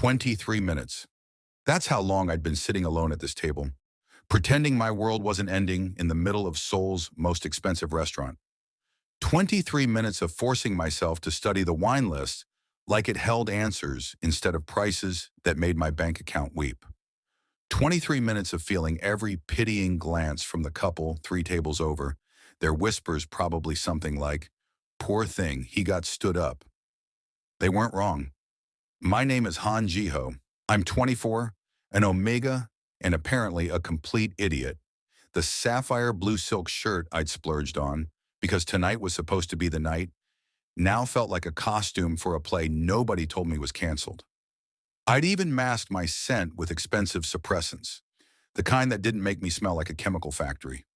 23 minutes. That's how long I'd been sitting alone at this table, pretending my world wasn't ending in the middle of Seoul's most expensive restaurant. 23 minutes of forcing myself to study the wine list like it held answers instead of prices that made my bank account weep. 23 minutes of feeling every pitying glance from the couple 3 tables over, their whispers probably something like, "Poor thing, he got stood up." They weren't wrong. My name is Han Jiho. I'm 24, an Omega, and apparently a complete idiot. The sapphire blue silk shirt I'd splurged on, because tonight was supposed to be the night, now felt like a costume for a play nobody told me was canceled. I'd even masked my scent with expensive suppressants, the kind that didn't make me smell like a chemical factory.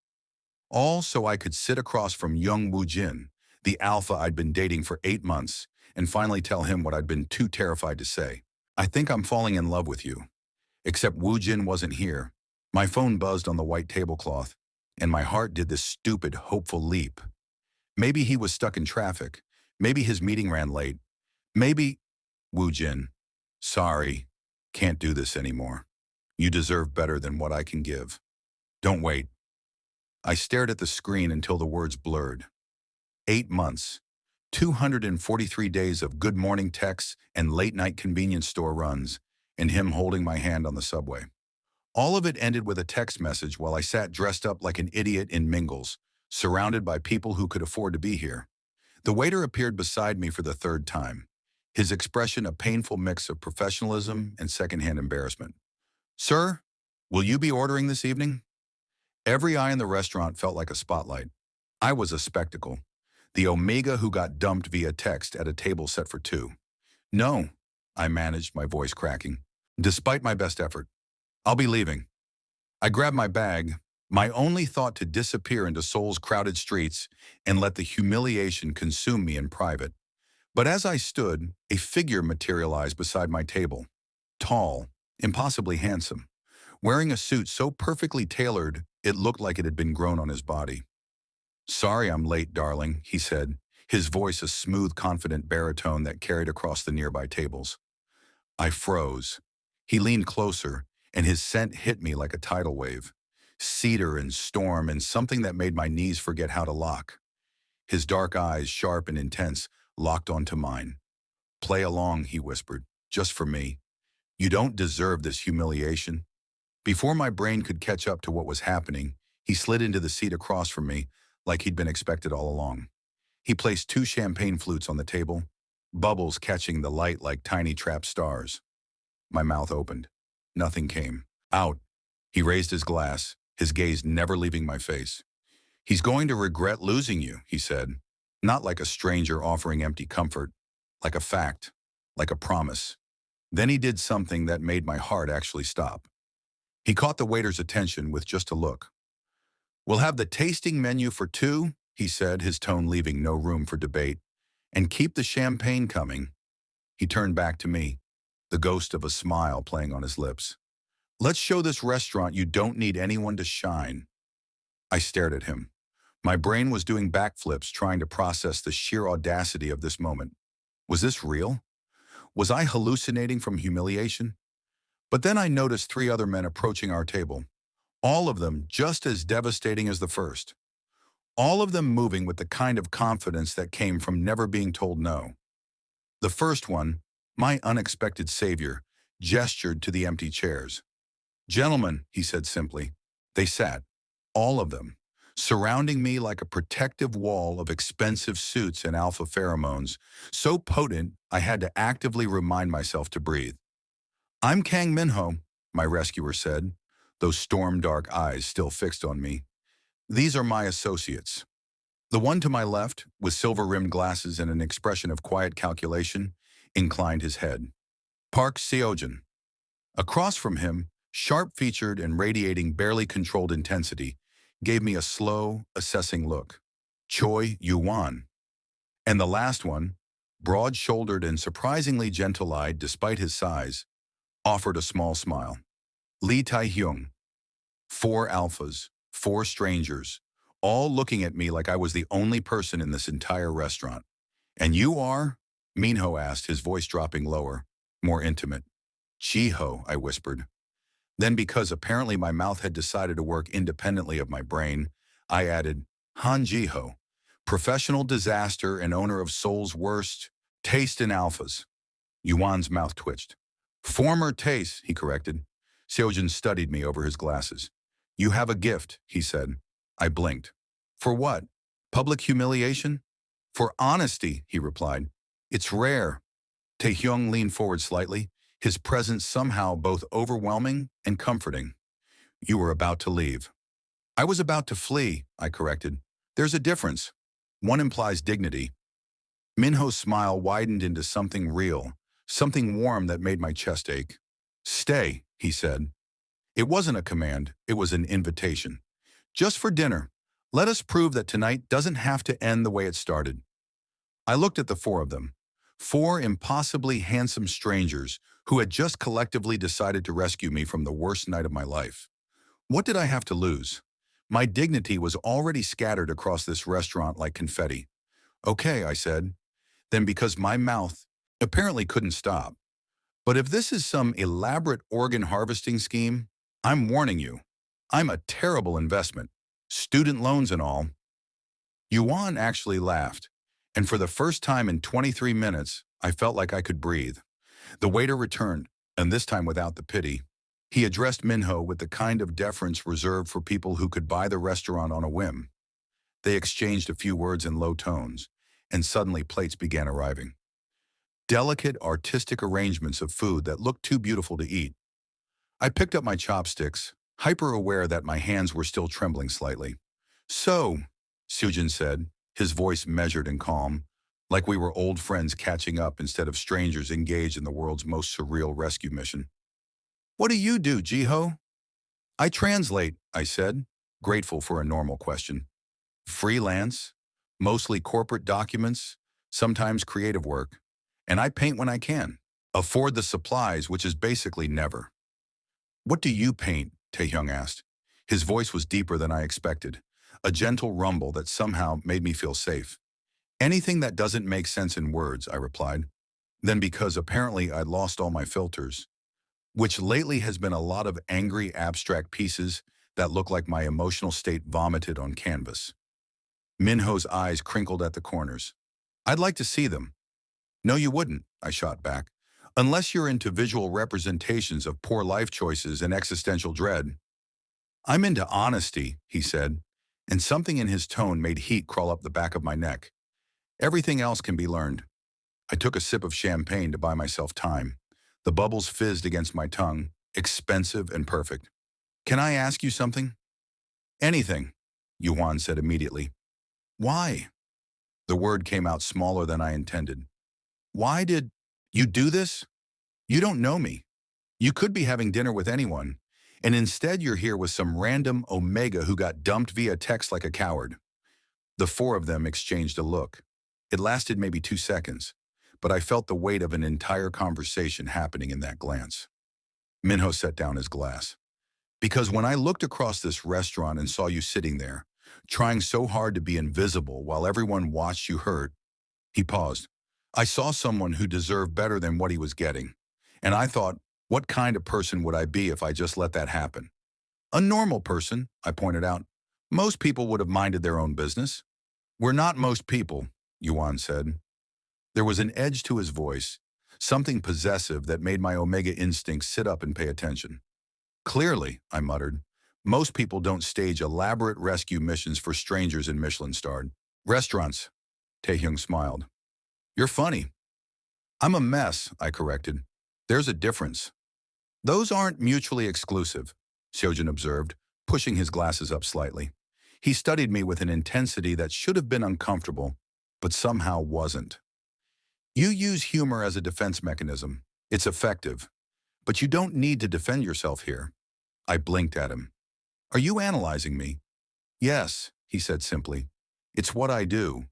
All so I could sit across from young Woo Jin, the alpha I'd been dating for 8 months, and finally tell him what I'd been too terrified to say. "I think I'm falling in love with you." Except Woo Jin wasn't here. My phone buzzed on the white tablecloth, and my heart did this stupid, hopeful leap. Maybe he was stuck in traffic. Maybe his meeting ran late. Maybe... Woo Jin, sorry, can't do this anymore. You deserve better than what I can give. Don't wait. I stared at the screen until the words blurred. 8 months. 243 days of good morning texts and late-night convenience store runs, and him holding my hand on the subway. All of it ended with a text message while I sat dressed up like an idiot in Mingles, surrounded by people who could afford to be here. The waiter appeared beside me for the third time, his expression a painful mix of professionalism and secondhand embarrassment. "Sir, will you be ordering this evening?" Every eye in the restaurant felt like a spotlight. I was a spectacle. The Omega who got dumped via text at a table set for two. "No," I managed, my voice cracking, despite my best effort. "I'll be leaving." I grabbed my bag, my only thought to disappear into Seoul's crowded streets and let the humiliation consume me in private. But as I stood, a figure materialized beside my table. Tall, impossibly handsome, wearing a suit so perfectly tailored it looked like it had been grown on his body. "Sorry I'm late, darling," he said, his voice a smooth, confident baritone that carried across the nearby tables. I froze. He leaned closer, and his scent hit me like a tidal wave. Cedar and storm and something that made my knees forget how to lock. His dark eyes, sharp and intense, locked onto mine. "Play along," he whispered, "just for me. You don't deserve this humiliation." Before my brain could catch up to what was happening, he slid into the seat across from me, like he'd been expected all along. He placed 2 champagne flutes on the table, bubbles catching the light like tiny trapped stars. My mouth opened. Nothing came. "Out." He raised his glass, his gaze never leaving my face. "He's going to regret losing you," he said. Not like a stranger offering empty comfort, like a fact, like a promise. Then he did something that made my heart actually stop. He caught the waiter's attention with just a look. "We'll have the tasting menu for 2, he said, his tone leaving no room for debate. "And keep the champagne coming." He turned back to me, the ghost of a smile playing on his lips. "Let's show this restaurant you don't need anyone to shine." I stared at him. My brain was doing backflips trying to process the sheer audacity of this moment. Was this real? Was I hallucinating from humiliation? But then I noticed 3 other men approaching our table, all of them just as devastating as the first. All of them moving with the kind of confidence that came from never being told no. The first one, my unexpected savior, gestured to the empty chairs. "Gentlemen," he said simply. They sat, all of them, surrounding me like a protective wall of expensive suits and alpha pheromones, so potent I had to actively remind myself to breathe. "I'm Kang Minho," my rescuer said, those storm-dark eyes still fixed on me. "These are my associates." The one to my left, with silver-rimmed glasses and an expression of quiet calculation, inclined his head. Park Seojin. Across from him, sharp-featured and radiating barely controlled intensity, gave me a slow, assessing look. Choi Yuan. And the last one, broad-shouldered and surprisingly gentle-eyed despite his size, offered a small smile. Lee Tai-hyung. 4 alphas, 4 strangers, all looking at me like I was the only person in this entire restaurant. "And you are?" Minho asked, his voice dropping lower, more intimate. Jiho, I whispered. Then, because apparently my mouth had decided to work independently of my brain, I added, Han Jiho, professional disaster and owner of Seoul's worst taste in alphas. Yuan's mouth twitched. Former taste, he corrected. Seojin studied me over his glasses. You have a gift, he said. I blinked. For what? Public humiliation? For honesty, he replied. It's rare. Taehyung leaned forward slightly, his presence somehow both overwhelming and comforting. You were about to leave. I was about to flee, I corrected. There's a difference. One implies dignity. Minho's smile widened into something real, something warm that made my chest ache. Stay, he said. It wasn't a command, it was an invitation. Just for dinner. Let us prove that tonight doesn't have to end the way it started. I looked at the four of them. Four impossibly handsome strangers who had just collectively decided to rescue me from the worst night of my life. What did I have to lose? My dignity was already scattered across this restaurant like confetti. Okay, I said. Then because my mouth apparently couldn't stop. But if this is some elaborate organ harvesting scheme, I'm warning you. I'm a terrible investment. Student loans and all. Yuan actually laughed, and for the first time in 23 minutes, I felt like I could breathe. The waiter returned, and this time without the pity. He addressed Minho with the kind of deference reserved for people who could buy the restaurant on a whim. They exchanged a few words in low tones, and suddenly plates began arriving. Delicate, artistic arrangements of food that looked too beautiful to eat. I picked up my chopsticks, hyper-aware that my hands were still trembling slightly. So, Sujin said, his voice measured and calm, like we were old friends catching up instead of strangers engaged in the world's most surreal rescue mission. What do you do, Jiho? I translate, I said, grateful for a normal question. Freelance, mostly corporate documents, sometimes creative work, and I paint when I can. Afford the supplies, which is basically never. What do you paint? Taehyung asked. His voice was deeper than I expected, a gentle rumble that somehow made me feel safe. Anything that doesn't make sense in words, I replied. Then because apparently I'd lost all my filters, which lately has been a lot of angry abstract pieces that look like my emotional state vomited on canvas. Minho's eyes crinkled at the corners. I'd like to see them. No, you wouldn't, I shot back. Unless you're into visual representations of poor life choices and existential dread. I'm into honesty, he said, and something in his tone made heat crawl up the back of my neck. Everything else can be learned. I took a sip of champagne to buy myself time. The bubbles fizzed against my tongue, expensive and perfect. Can I ask you something? Anything, Yuan said immediately. Why? The word came out smaller than I intended. Why did you do this? You don't know me. You could be having dinner with anyone, and instead you're here with some random Omega who got dumped via text like a coward. The four of them exchanged a look. It lasted maybe 2 seconds, but I felt the weight of an entire conversation happening in that glance. Minho set down his glass. Because when I looked across this restaurant and saw you sitting there, trying so hard to be invisible while everyone watched you hurt, he paused. I saw someone who deserved better than what he was getting. And I thought, what kind of person would I be if I just let that happen? A normal person, I pointed out. Most people would have minded their own business. We're not most people, Yuan said. There was an edge to his voice, something possessive that made my Omega instinct sit up and pay attention. Clearly, I muttered, most people don't stage elaborate rescue missions for strangers in Michelin-starred restaurants. Taehyung smiled. You're funny. I'm a mess, I corrected. There's a difference. Those aren't mutually exclusive, Seojin observed, pushing his glasses up slightly. He studied me with an intensity that should have been uncomfortable, but somehow wasn't. You use humor as a defense mechanism. It's effective. But you don't need to defend yourself here. I blinked at him. Are you analyzing me? Yes, he said simply. It's what I do.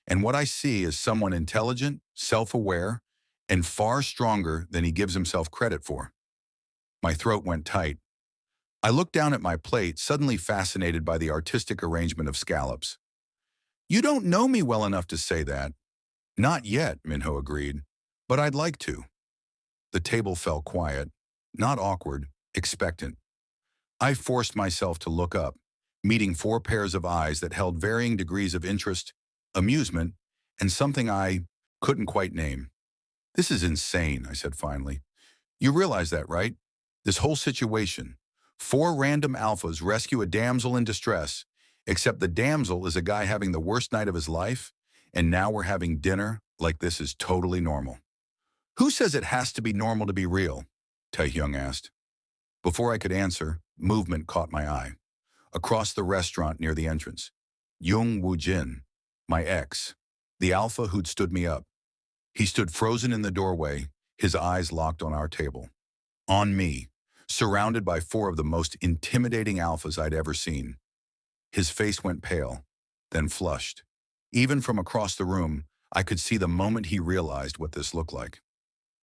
And what I see is someone intelligent, self-aware, and far stronger than he gives himself credit for. My throat went tight. I looked down at my plate, suddenly fascinated by the artistic arrangement of scallops. You don't know me well enough to say that. Not yet, Minho agreed, but I'd like to. The table fell quiet. Not awkward, expectant. I forced myself to look up, meeting four pairs of eyes that held varying degrees of interest, amusement, and something I couldn't quite name. This is insane, I said finally. You realize that, right? This whole situation. Four random alphas rescue a damsel in distress, except the damsel is a guy having the worst night of his life, and now we're having dinner like this is totally normal. Who says it has to be normal to be real? Taehyung asked. Before I could answer, movement caught my eye. Across the restaurant near the entrance. Jung Woo-jin, my ex, the alpha who'd stood me up. He stood frozen in the doorway, his eyes locked on our table. On me, surrounded by four of the most intimidating alphas I'd ever seen. His face went pale, then flushed. Even from across the room, I could see the moment he realized what this looked like.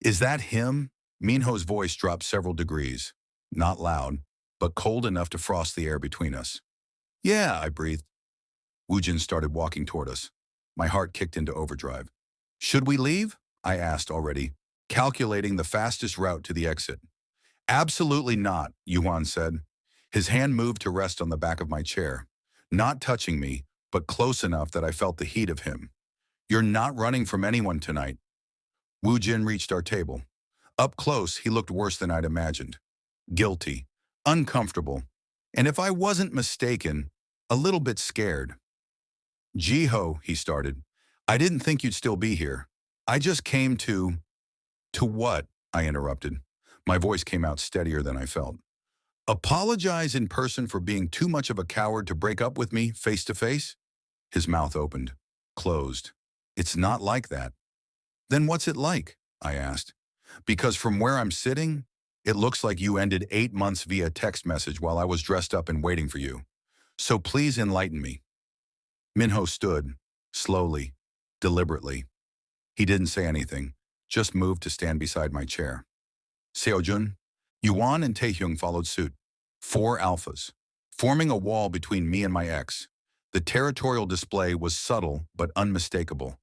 Is that him? Minho's voice dropped several degrees. Not loud, but cold enough to frost the air between us. Yeah, I breathed. Woojin started walking toward us. My heart kicked into overdrive. Should we leave? I asked already, calculating the fastest route to the exit. Absolutely not, Yuan said. His hand moved to rest on the back of my chair, not touching me, but close enough that I felt the heat of him. You're not running from anyone tonight. Woojin reached our table. Up close, he looked worse than I'd imagined. Guilty, uncomfortable, and if I wasn't mistaken, a little bit scared. Jiho, he started. I didn't think you'd still be here. I just came to... To what? I interrupted. My voice came out steadier than I felt. Apologize in person for being too much of a coward to break up with me face to face? His mouth opened, closed. It's not like that. Then what's it like? I asked. Because from where I'm sitting, it looks like you ended 8 months via text message while I was dressed up and waiting for you. So please enlighten me. Minho stood, slowly, deliberately. He didn't say anything, just moved to stand beside my chair. Seojun, Yuan and Taehyung followed suit. 4 alphas, forming a wall between me and my ex. The territorial display was subtle but unmistakable.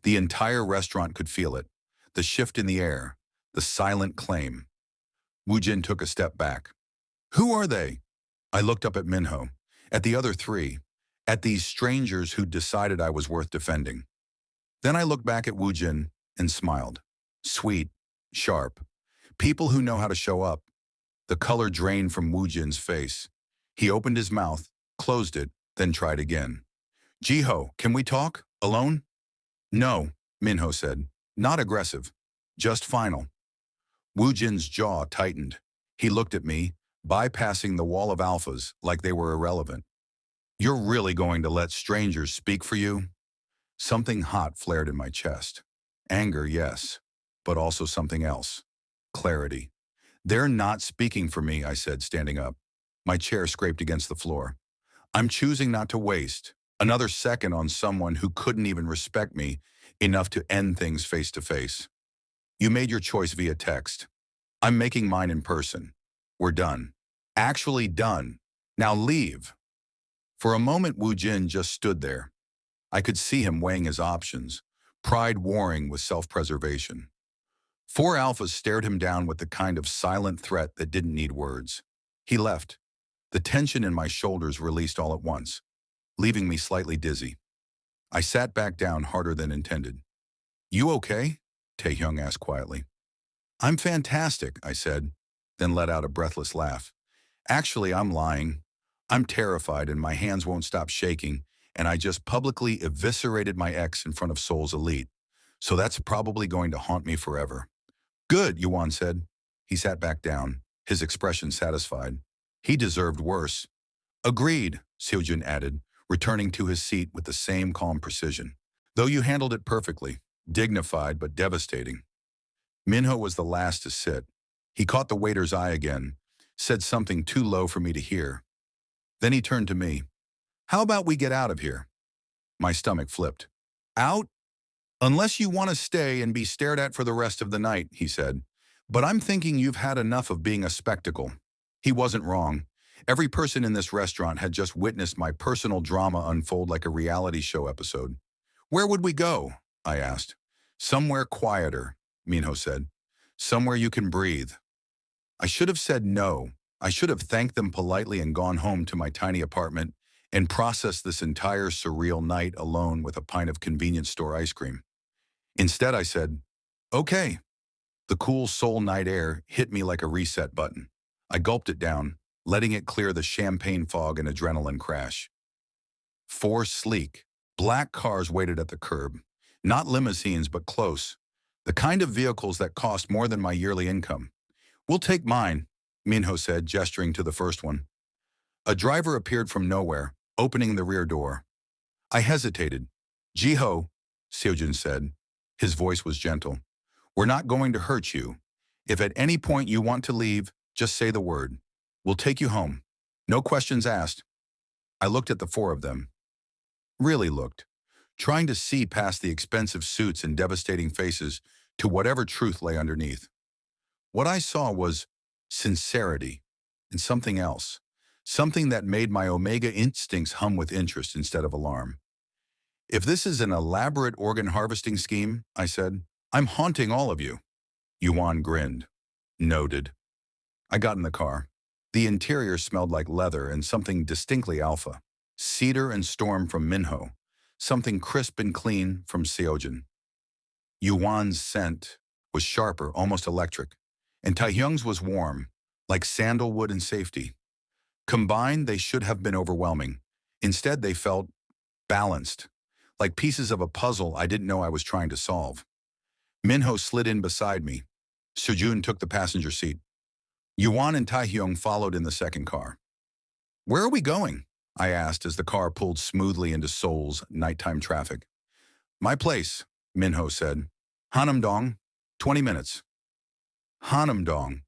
The entire restaurant could feel it. The shift in the air, the silent claim. Woojin took a step back. Who are they? I looked up at Minho, at the other 3, at these strangers who'd decided I was worth defending. Then I looked back at Woojin and smiled. Sweet, sharp. People who know how to show up. The color drained from Woojin's face. He opened his mouth, closed it, then tried again. Jiho, can we talk? Alone? No, Minho said. Not aggressive. Just final. Woojin's jaw tightened. He looked at me, bypassing the wall of alphas like they were irrelevant. You're really going to let strangers speak for you? Something hot flared in my chest. Anger, yes, but also something else. Clarity. They're not speaking for me, I said, standing up. My chair scraped against the floor. I'm choosing not to waste another second on someone who couldn't even respect me enough to end things face to face. You made your choice via text. I'm making mine in person. We're done. Actually done. Now leave. For a moment, Woojin just stood there. I could see him weighing his options, pride warring with self-preservation. 4 alphas stared him down with the kind of silent threat that didn't need words. He left. The tension in my shoulders released all at once, leaving me slightly dizzy. I sat back down harder than intended. You okay? Taehyung asked quietly. I'm fantastic, I said, then let out a breathless laugh. Actually, I'm lying. I'm terrified and my hands won't stop shaking, and I just publicly eviscerated my ex in front of Seoul's elite. So that's probably going to haunt me forever. Good, Yuan said. He sat back down, his expression satisfied. He deserved worse. Agreed, Seojun added, returning to his seat with the same calm precision. Though you handled it perfectly, dignified but devastating. Minho was the last to sit. He caught the waiter's eye again, said something too low for me to hear. Then he turned to me. How about we get out of here? My stomach flipped. Out? Unless you want to stay and be stared at for the rest of the night, he said. But I'm thinking you've had enough of being a spectacle. He wasn't wrong. Every person in this restaurant had just witnessed my personal drama unfold like a reality show episode. Where would we go? I asked. Somewhere quieter, Minho said. Somewhere you can breathe. I should have said no. I should have thanked them politely and gone home to my tiny apartment and processed this entire surreal night alone with a pint of convenience store ice cream. Instead, I said, okay. The cool Seoul night air hit me like a reset button. I gulped it down, letting it clear the champagne fog and adrenaline crash. Four sleek, black cars waited at the curb. Not limousines, but close. The kind of vehicles that cost more than my yearly income. We'll take mine, Minho said, gesturing to the first one. A driver appeared from nowhere, opening the rear door. I hesitated. Jiho, Seojin said. His voice was gentle. We're not going to hurt you. If at any point you want to leave, just say the word. We'll take you home. No questions asked. I looked at the four of them. Really looked. Trying to see past the expensive suits and devastating faces to whatever truth lay underneath. What I saw was sincerity and something else. Something that made my Omega instincts hum with interest instead of alarm. If this is an elaborate organ harvesting scheme, I said, I'm haunting all of you. Yuan grinned. Noted. I got in the car. The interior smelled like leather and something distinctly alpha. Cedar and storm from Minho. Something crisp and clean from Seojin. Yuan's scent was sharper, almost electric. And Taehyung's was warm, like sandalwood and safety. Combined, they should have been overwhelming. Instead, they felt balanced, like pieces of a puzzle I didn't know I was trying to solve. Minho slid in beside me. Sujun took the passenger seat. Yuan and Taehyung followed in the second car. Where are we going? I asked as the car pulled smoothly into Seoul's nighttime traffic. My place, Minho said. Hanamdong, 20 minutes. Hanamdong,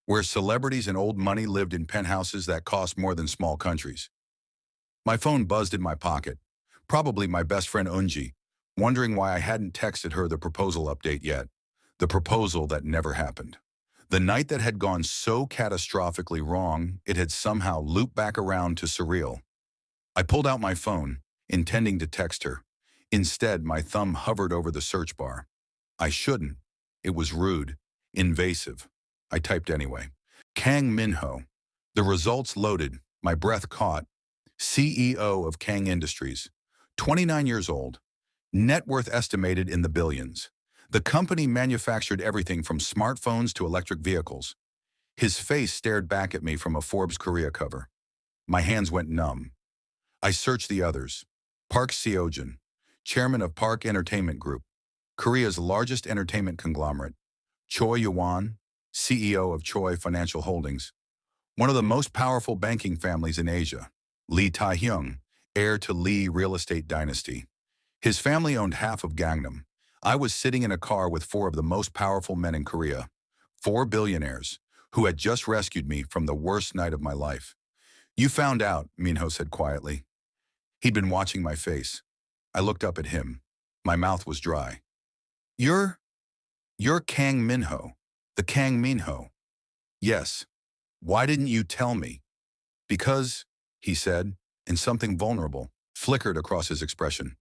where celebrities and old money lived in penthouses that cost more than small countries. My phone buzzed in my pocket, probably my best friend Unji, wondering why I hadn't texted her the proposal update yet, the proposal that never happened. The night that had gone so catastrophically wrong, it had somehow looped back around to surreal. I pulled out my phone, intending to text her. Instead, my thumb hovered over the search bar. I shouldn't. It was rude, invasive. I typed anyway. Kang Minho. The results loaded, my breath caught. CEO of Kang Industries. 29 years old. Net worth estimated in the billions. The company manufactured everything from smartphones to electric vehicles. His face stared back at me from a Forbes Korea cover. My hands went numb. I searched the others. Park Seojin, chairman of Park Entertainment Group, Korea's largest entertainment conglomerate. Choi Yuan, CEO of Choi Financial Holdings, one of the most powerful banking families in Asia. Lee Taehyung, heir to Lee real estate dynasty. His family owned half of Gangnam. I was sitting in a car with four of the most powerful men in Korea, four billionaires, who had just rescued me from the worst night of my life. You found out, Minho said quietly. He'd been watching my face. I looked up at him. My mouth was dry. You're Kang Minho, the Kang Minho. Yes. Why didn't you tell me? Because, he said, and something vulnerable flickered across his expression.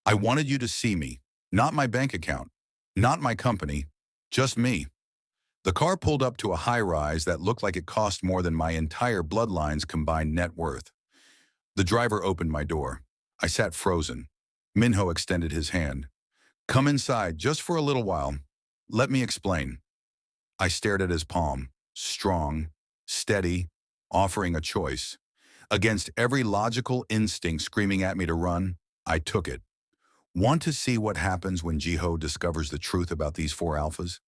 I wanted you to see me, not my bank account, not my company, just me. The car pulled up to a high-rise that looked like it cost more than my entire bloodline's combined net worth. The driver opened my door. I sat frozen. Minho extended his hand. Come inside, just for a little while. Let me explain. I stared at his palm, strong, steady, offering a choice. Against every logical instinct screaming at me to run, I took it. Want to see what happens when Jiho discovers the truth about these four alphas?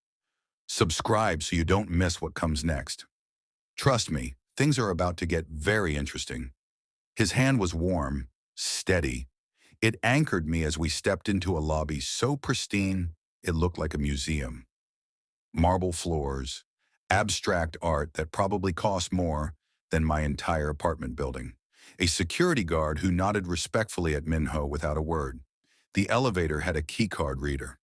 Subscribe so you don't miss what comes next. Trust me, things are about to get very interesting. His hand was warm, steady. It anchored me as we stepped into a lobby so pristine it looked like a museum. Marble floors, abstract art that probably cost more than my entire apartment building. A security guard who nodded respectfully at Minho without a word. The elevator had a keycard reader.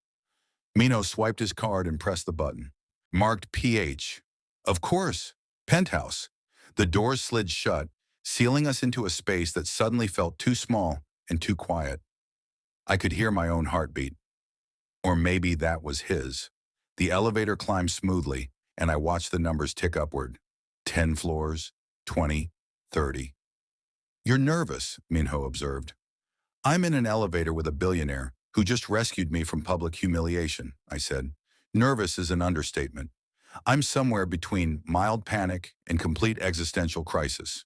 Minho swiped his card and pressed the button. Marked PH. Of course, penthouse. The doors slid shut, sealing us into a space that suddenly felt too small and too quiet. I could hear my own heartbeat. Or maybe that was his. The elevator climbed smoothly, and I watched the numbers tick upward. 10 floors, 20, 30. You're nervous, Minho observed. I'm in an elevator with a billionaire who just rescued me from public humiliation, I said. Nervous is an understatement. I'm somewhere between mild panic and complete existential crisis.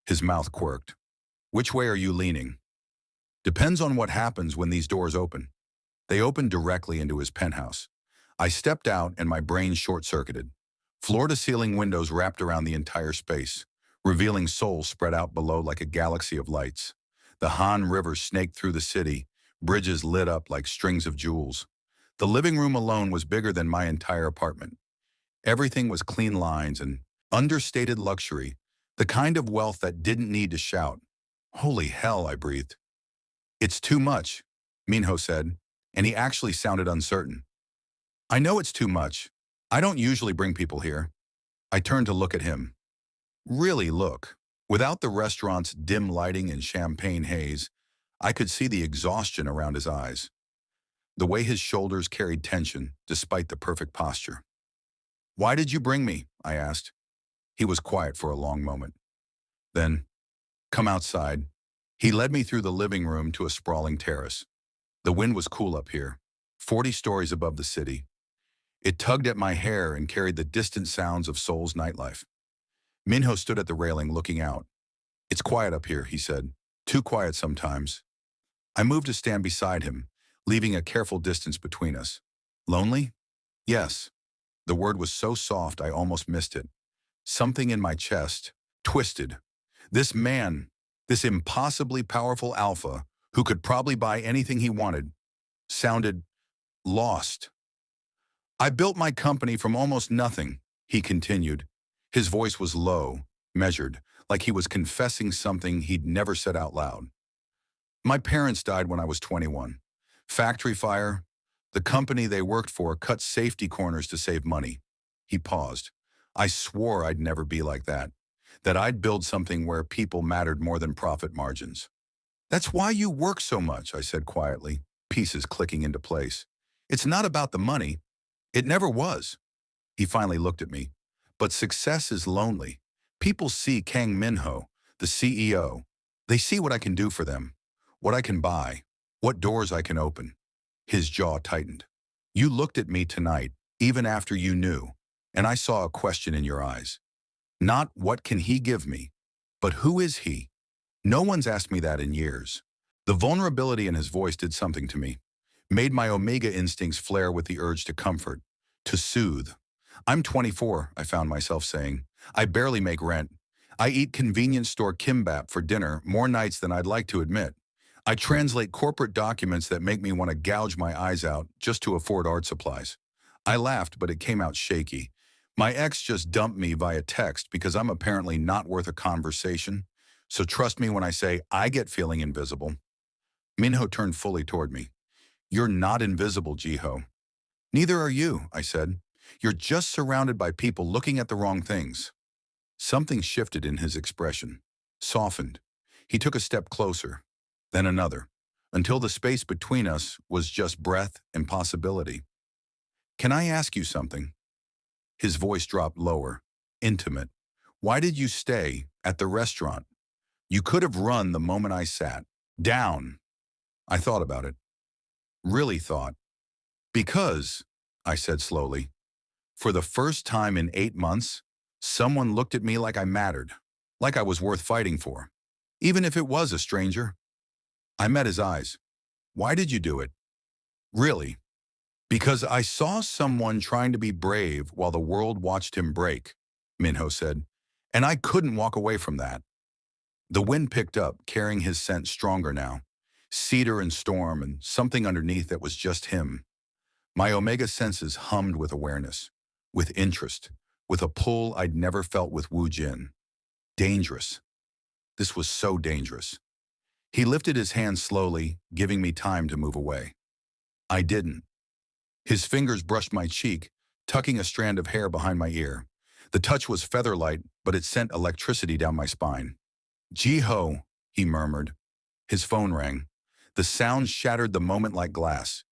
His mouth quirked. Which way are you leaning? Depends on what happens when these doors open. They opened directly into his penthouse. I stepped out and my brain short-circuited. Floor-to-ceiling windows wrapped around the entire space, revealing Seoul spread out below like a galaxy of lights. The Han River snaked through the city, bridges lit up like strings of jewels. The living room alone was bigger than my entire apartment. Everything was clean lines and understated luxury, the kind of wealth that didn't need to shout. Holy hell, I breathed. It's too much, Minho said, and he actually sounded uncertain. I know it's too much. I don't usually bring people here. I turned to look at him. Really look. Without the restaurant's dim lighting and champagne haze, I could see the exhaustion around his eyes. The way his shoulders carried tension, despite the perfect posture. Why did you bring me? I asked. He was quiet for a long moment. Then, come outside. He led me through the living room to a sprawling terrace. The wind was cool up here, 40 stories above the city. It tugged at my hair and carried the distant sounds of Seoul's nightlife. Minho stood at the railing looking out. It's quiet up here, he said. Too quiet sometimes. I moved to stand beside him, leaving a careful distance between us. Lonely? Yes. The word was so soft I almost missed it. Something in my chest twisted. This man, this impossibly powerful alpha, who could probably buy anything he wanted, sounded lost. I built my company from almost nothing, he continued. His voice was low, measured, like he was confessing something he'd never said out loud. My parents died when I was 21. Factory fire. The company they worked for cut safety corners to save money. He paused. I swore I'd never be like that I'd build something where people mattered more than profit margins. That's why you work so much, I said quietly, pieces clicking into place. It's not about the money. It never was. He finally looked at me. But success is lonely. People see Kang Minho, the CEO. They see what I can do for them, what I can buy, what doors I can open. His jaw tightened. You looked at me tonight, even after you knew, and I saw a question in your eyes. Not what can he give me, but who is he? No one's asked me that in years. The vulnerability in his voice did something to me, made my Omega instincts flare with the urge to comfort, to soothe. I'm 24, I found myself saying. I barely make rent. I eat convenience store kimbap for dinner more nights than I'd like to admit. I translate corporate documents that make me want to gouge my eyes out just to afford art supplies. I laughed, but it came out shaky. My ex just dumped me via text because I'm apparently not worth a conversation. So trust me when I say I get feeling invisible. Minho turned fully toward me. You're not invisible, Jiho. Neither are you, I said. You're just surrounded by people looking at the wrong things. Something shifted in his expression, softened. He took a step closer, then another, until the space between us was just breath and possibility. Can I ask you something? His voice dropped lower, intimate. Why did you stay at the restaurant? You could have run the moment I sat down. I thought about it. Really thought. Because, I said slowly, for the first time in 8 months, someone looked at me like I mattered, like I was worth fighting for, even if it was a stranger. I met his eyes. Why did you do it? Really? Because I saw someone trying to be brave while the world watched him break, Minho said, and I couldn't walk away from that. The wind picked up, carrying his scent stronger now, cedar and storm and something underneath that was just him. My Omega senses hummed with awareness, with interest, with a pull I'd never felt with Wu Jin. Dangerous. This was so dangerous. He lifted his hand slowly, giving me time to move away. I didn't. His fingers brushed my cheek, tucking a strand of hair behind my ear. The touch was feather-light, but it sent electricity down my spine. Jiho, he murmured. His phone rang. The sound shattered the moment like glass.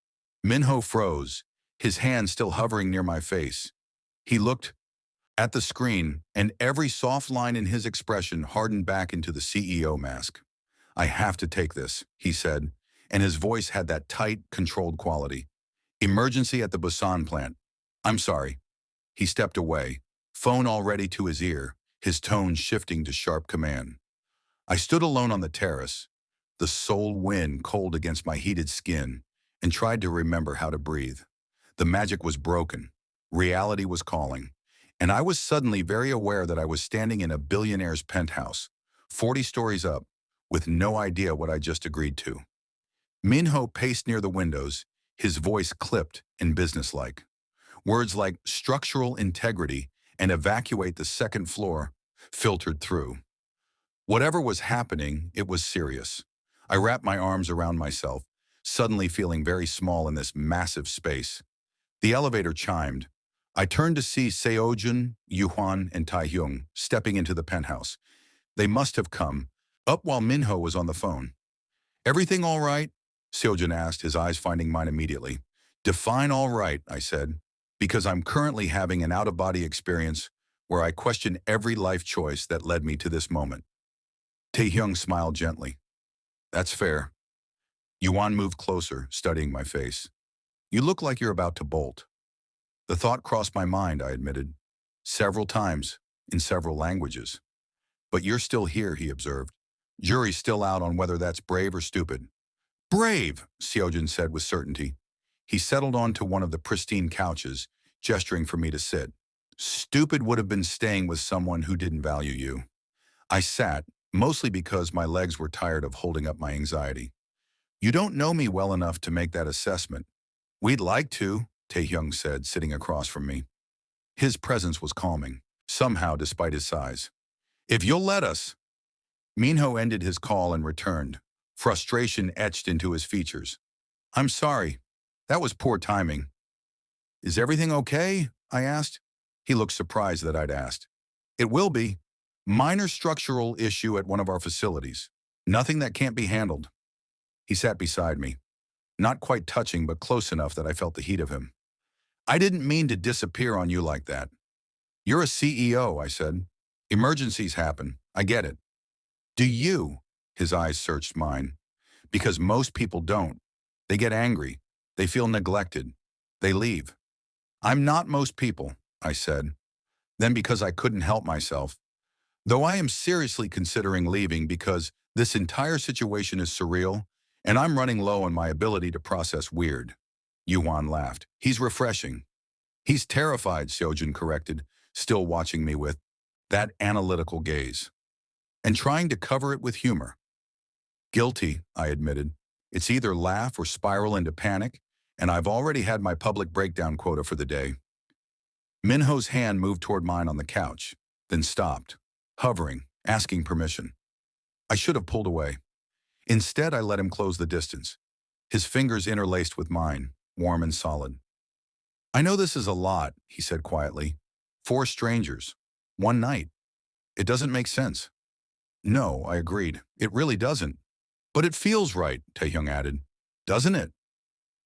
Minho froze, his hand still hovering near my face. He looked at the screen, and every soft line in his expression hardened back into the CEO mask. "I have to take this," he said, and his voice had that tight, controlled quality. "Emergency at the Busan plant. I'm sorry." He stepped away, phone already to his ear, his tone shifting to sharp command. I stood alone on the terrace, the Seoul wind cold against my heated skin, and tried to remember how to breathe. The magic was broken. Reality was calling. And I was suddenly very aware that I was standing in a billionaire's penthouse, 40 stories up, with no idea what I just agreed to. Minho paced near the windows, his voice clipped and businesslike. Words like structural integrity and evacuate the second floor filtered through. Whatever was happening, it was serious. I wrapped my arms around myself, suddenly feeling very small in this massive space. The elevator chimed. I turned to see Seojun, Yuhwan, and Taehyung stepping into the penthouse. They must have come, up while Minho was on the phone. "Everything all right?" Seojun asked, his eyes finding mine immediately. "Define all right," I said, "because I'm currently having an out-of-body experience where I question every life choice that led me to this moment." Taehyung smiled gently. "That's fair." Yuan moved closer, studying my face. "You look like you're about to bolt." The thought crossed my mind, I admitted. Several times, in several languages. "But you're still here," he observed. "Jury's still out on whether that's brave or stupid." "Brave," Seojun said with certainty. He settled onto one of the pristine couches, gesturing for me to sit. "Stupid would have been staying with someone who didn't value you." I sat, mostly because my legs were tired of holding up my anxiety. "You don't know me well enough to make that assessment." "We'd like to," Taehyung said, sitting across from me. His presence was calming, somehow despite his size. "If you'll let us." Minho ended his call and returned, frustration etched into his features. "I'm sorry. That was poor timing." "Is everything okay?" I asked. He looked surprised that I'd asked. "It will be. Minor structural issue at one of our facilities. Nothing that can't be handled." He sat beside me, not quite touching but close enough that I felt the heat of him. "I didn't mean to disappear on you like that." "You're a CEO," I said. "Emergencies happen. I get it." "Do you?" His eyes searched mine. "Because most people don't. They get angry. They feel neglected. They leave." "I'm not most people," I said. Then because I couldn't help myself, "Though I am seriously considering leaving because this entire situation is surreal, and I'm running low on my ability to process weird." Yuan laughed. "He's refreshing." "He's terrified," Seojun corrected, still watching me with that analytical gaze, and trying to cover it with humor. "Guilty," I admitted. "It's either laugh or spiral into panic, and I've already had my public breakdown quota for the day." Minho's hand moved toward mine on the couch, then stopped, hovering, asking permission. I should have pulled away. Instead, I let him close the distance, his fingers interlaced with mine, warm and solid. "I know this is a lot," he said quietly. "4 strangers. 1 night. It doesn't make sense." "No," I agreed. "It really doesn't." "But it feels right," Taehyung added. "Doesn't it?"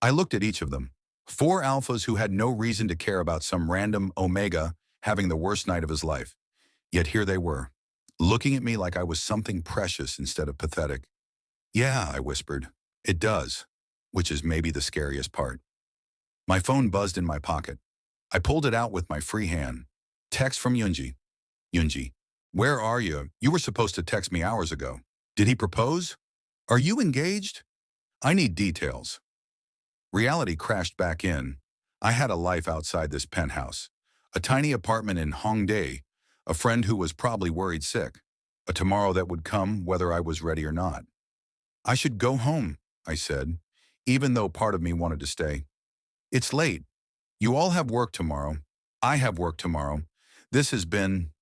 I looked at each of them. 4 alphas who had no reason to care about some random Omega having the worst night of his life. Yet here they were, looking at me like I was something precious instead of pathetic. "Yeah," I whispered. "It does," which is maybe the scariest part. My phone buzzed in my pocket. I pulled it out with my free hand. Text from Yunji. "Yunji, where are you? You were supposed to text me hours ago. Did he propose? Are you engaged? I need details." Reality crashed back in. I had a life outside this penthouse. A tiny apartment in Hongdae, a friend who was probably worried sick, a tomorrow that would come whether I was ready or not. "I should go home," I said, even though part of me wanted to stay. "It's late. You all have work tomorrow. I have work tomorrow. This has been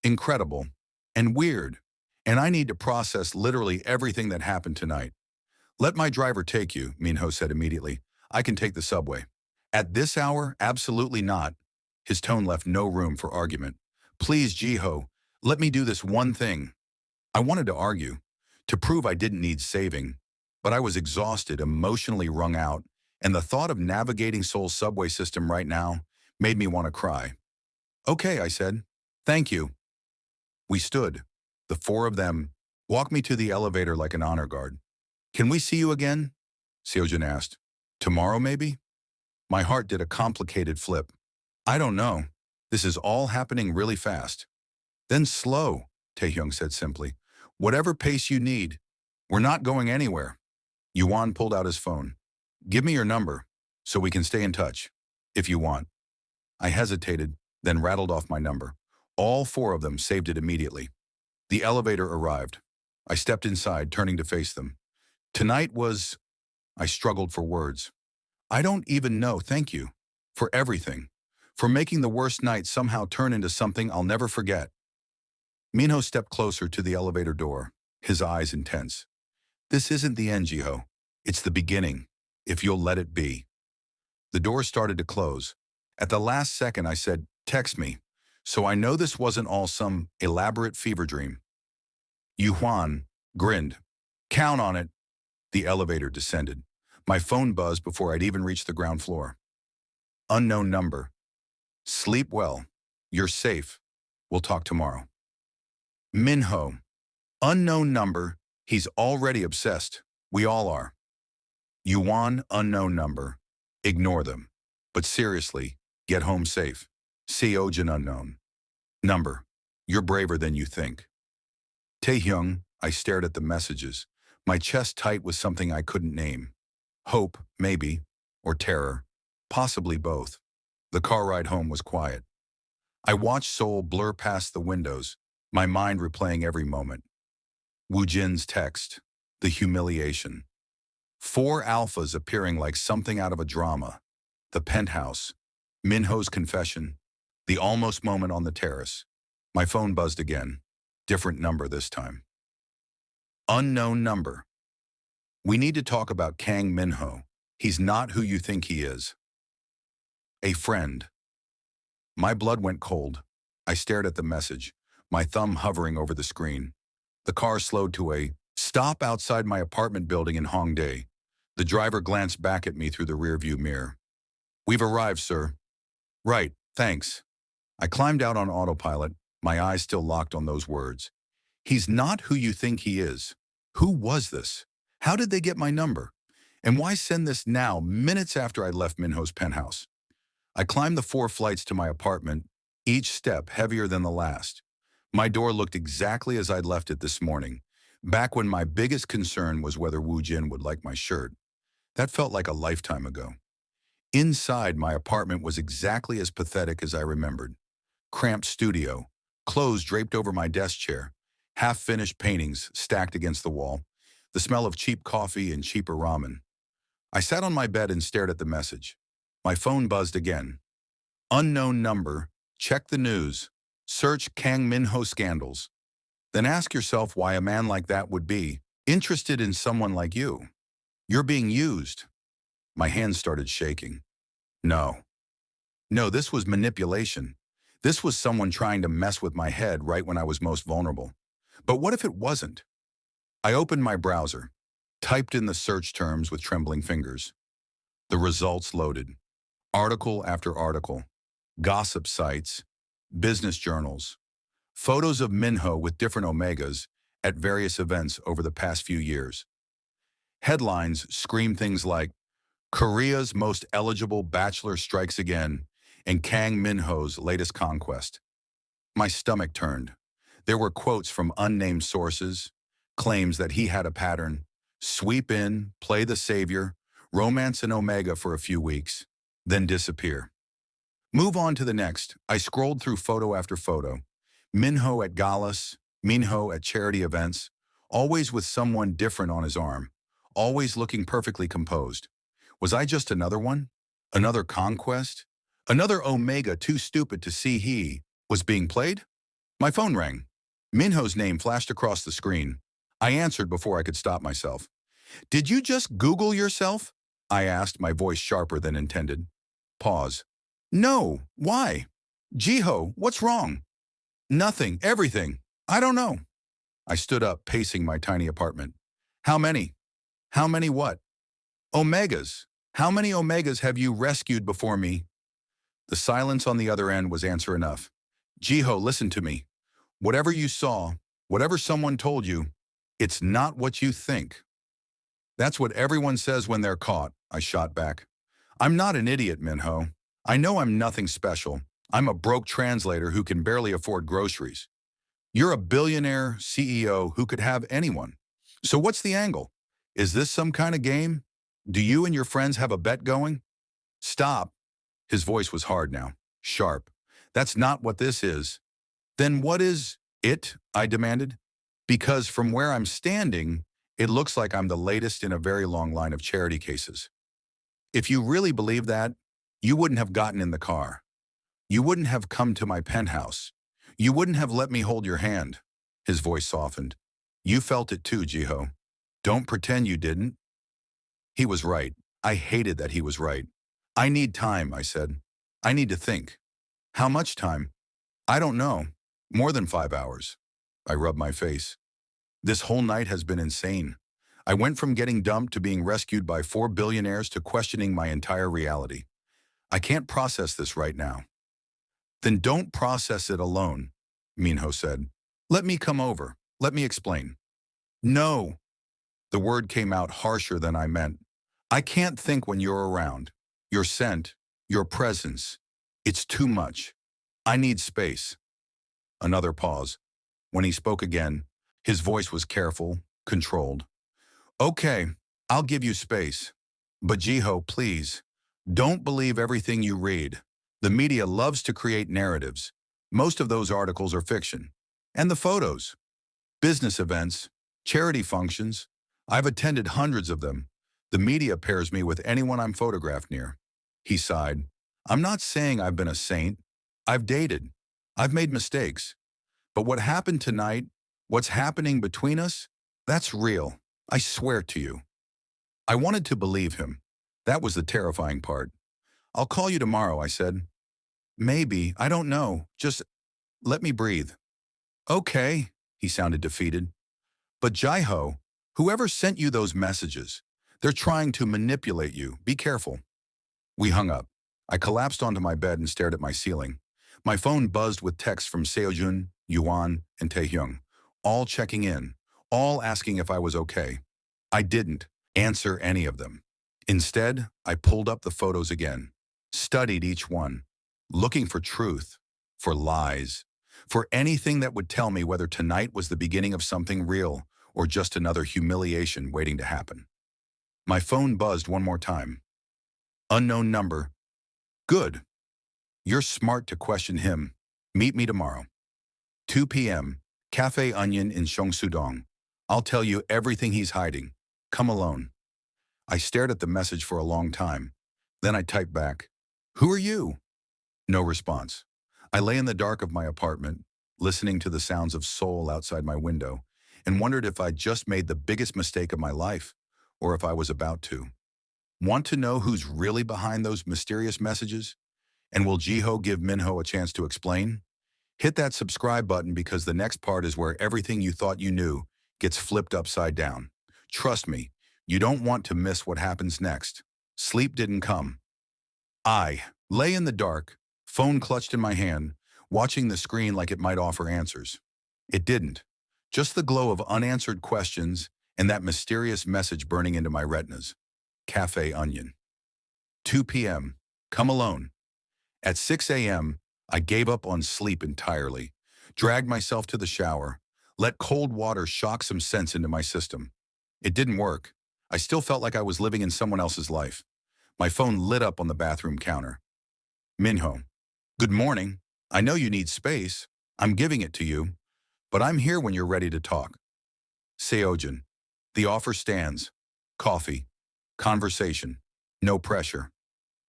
incredible and weird, and I need to process literally everything that happened tonight." "Let my driver take you," Minho said immediately. "I can take the subway." "At this hour, absolutely not." His tone left no room for argument. "Please, Jiho, let me do this one thing." I wanted to argue, to prove I didn't need saving, but I was exhausted, emotionally wrung out, and the thought of navigating Seoul's subway system right now made me want to cry. Okay, I said. Thank you. We stood. The four of them walked me to the elevator like an honor guard. Can we see you again? Seojin asked. Tomorrow, maybe? My heart did a complicated flip. I don't know. This is all happening really fast. Then slow, Taehyung said simply. Whatever pace you need. We're not going anywhere. Yuan pulled out his phone. Give me your number, so we can stay in touch, if you want. I hesitated, then rattled off my number. All four of them saved it immediately. The elevator arrived. I stepped inside, turning to face them. Tonight was... I struggled for words. I don't even know, thank you. For everything. For making the worst night somehow turn into something I'll never forget. Minho stepped closer to the elevator door, his eyes intense. This isn't the end, Jiho. It's the beginning, if you'll let it be. The door started to close. At the last second, I said, text me, so I know this wasn't all some elaborate fever dream. Yuan grinned. Count on it. The elevator descended. My phone buzzed before I'd even reached the ground floor. Unknown number. Sleep well. You're safe. We'll talk tomorrow. Minho. Unknown number. He's already obsessed. We all are. Yuan, unknown number. Ignore them. But seriously, get home safe. Seojin, unknown number. You're braver than you think. Taehyung, I stared at the messages, my chest tight with something I couldn't name. Hope, maybe, or terror, possibly both. The car ride home was quiet. I watched Seoul blur past the windows, my mind replaying every moment. Woo Jin's text, the humiliation. Four alphas appearing like something out of a drama. The penthouse, Minho's confession, the almost moment on the terrace. My phone buzzed again. Different number this time. Unknown number. We need to talk about Kang Minho. He's not who you think he is. A friend. My blood went cold. I stared at the message, my thumb hovering over the screen. The car slowed to a stop outside my apartment building in Hongdae. The driver glanced back at me through the rearview mirror. We've arrived, sir. Right, thanks. I climbed out on autopilot, my eyes still locked on those words. He's not who you think he is. Who was this? How did they get my number? And why send this now, minutes after I left Minho's penthouse? I climbed the 4 flights to my apartment, each step heavier than the last. My door looked exactly as I'd left it this morning, back when my biggest concern was whether Woo Jin would like my shirt. That felt like a lifetime ago. Inside, my apartment was exactly as pathetic as I remembered. Cramped studio, clothes draped over my desk chair, half-finished paintings stacked against the wall, the smell of cheap coffee and cheaper ramen. I sat on my bed and stared at the message. My phone buzzed again. Unknown number, check the news, search Kang Minho scandals. Then ask yourself why a man like that would be interested in someone like you. You're being used. My hands started shaking. No, this was manipulation. This was someone trying to mess with my head right when I was most vulnerable. But what if it wasn't? I opened my browser, typed in the search terms with trembling fingers. The results loaded. Article after article, gossip sites, business journals, photos of Minho with different Omegas at various events over the past few years. Headlines scream things like, Korea's most eligible bachelor strikes again, and Kang Minho's latest conquest. My stomach turned. There were quotes from unnamed sources, claims that he had a pattern, sweep in, play the savior, romance an Omega for a few weeks, then disappear. Move on to the next. I scrolled through photo after photo. Minho at galas, Minho at charity events, always with someone different on his arm, always looking perfectly composed. Was I just another one? Another conquest? Another Omega too stupid to see he was being played? My phone rang. Minho's name flashed across the screen. I answered before I could stop myself. Did you just Google yourself? I asked, my voice sharper than intended. Pause. No, why? Jiho, what's wrong? Nothing, everything. I don't know. I stood up, pacing my tiny apartment. How many? How many what? Omegas. How many Omegas have you rescued before me? The silence on the other end was answer enough. Jiho, listen to me. Whatever you saw, whatever someone told you, it's not what you think. That's what everyone says when they're caught, I shot back. I'm not an idiot, Minho. I know I'm nothing special. I'm a broke translator who can barely afford groceries. You're a billionaire CEO who could have anyone. So what's the angle? Is this some kind of game? Do you and your friends have a bet going? Stop. His voice was hard now, sharp. That's not what this is. Then what is it? I demanded. Because from where I'm standing, it looks like I'm the latest in a very long line of charity cases. If you really believe that, you wouldn't have gotten in the car. You wouldn't have come to my penthouse. You wouldn't have let me hold your hand. His voice softened. You felt it too, Jiho. Don't pretend you didn't. He was right. I hated that he was right. I need time, I said. I need to think. How much time? I don't know. More than 5 hours. I rubbed my face. This whole night has been insane. I went from getting dumped to being rescued by 4 billionaires to questioning my entire reality. I can't process this right now. Then don't process it alone, Minho said. Let me come over. Let me explain. No. The word came out harsher than I meant. I can't think when you're around. Your scent, your presence. It's too much. I need space. Another pause. When he spoke again, his voice was careful, controlled. Okay, I'll give you space. But Jiho, please, don't believe everything you read. The media loves to create narratives. Most of those articles are fiction. And the photos. Business events, charity functions. I've attended hundreds of them. The media pairs me with anyone I'm photographed near. He sighed. I'm not saying I've been a saint. I've dated. I've made mistakes. But what happened tonight, what's happening between us, that's real. I swear to you. I wanted to believe him. That was the terrifying part. I'll call you tomorrow, I said. Maybe, I don't know. Just let me breathe. Okay, he sounded defeated. But Jiho, whoever sent you those messages, they're trying to manipulate you. Be careful. We hung up. I collapsed onto my bed and stared at my ceiling. My phone buzzed with texts from Seojun, Yuan, and Taehyung, all checking in, all asking if I was okay. I didn't answer any of them. Instead, I pulled up the photos again, studied each one, looking for truth, for lies, for anything that would tell me whether tonight was the beginning of something real or just another humiliation waiting to happen. My phone buzzed one more time. Unknown number. Good. You're smart to question him. Meet me tomorrow. 2 p.m. Cafe Onion in Seongsudong. I'll tell you everything he's hiding. Come alone. I stared at the message for a long time. Then I typed back, Who are you? No response. I lay in the dark of my apartment, listening to the sounds of Seoul outside my window, and wondered if I'd just made the biggest mistake of my life, or if I was about to. Want to know who's really behind those mysterious messages? And will Jiho give Minho a chance to explain? Hit that subscribe button because the next part is where everything you thought you knew gets flipped upside down. Trust me, you don't want to miss what happens next. Sleep didn't come. I lay in the dark, phone clutched in my hand, watching the screen like it might offer answers. It didn't. Just the glow of unanswered questions and that mysterious message burning into my retinas. Cafe Onion. 2 p.m. Come alone. At 6 a.m., I gave up on sleep entirely, dragged myself to the shower, let cold water shock some sense into my system. It didn't work. I still felt like I was living in someone else's life. My phone lit up on the bathroom counter. Minho. Good morning. I know you need space. I'm giving it to you. But I'm here when you're ready to talk. Seojun. The offer stands. Coffee. Conversation. No pressure.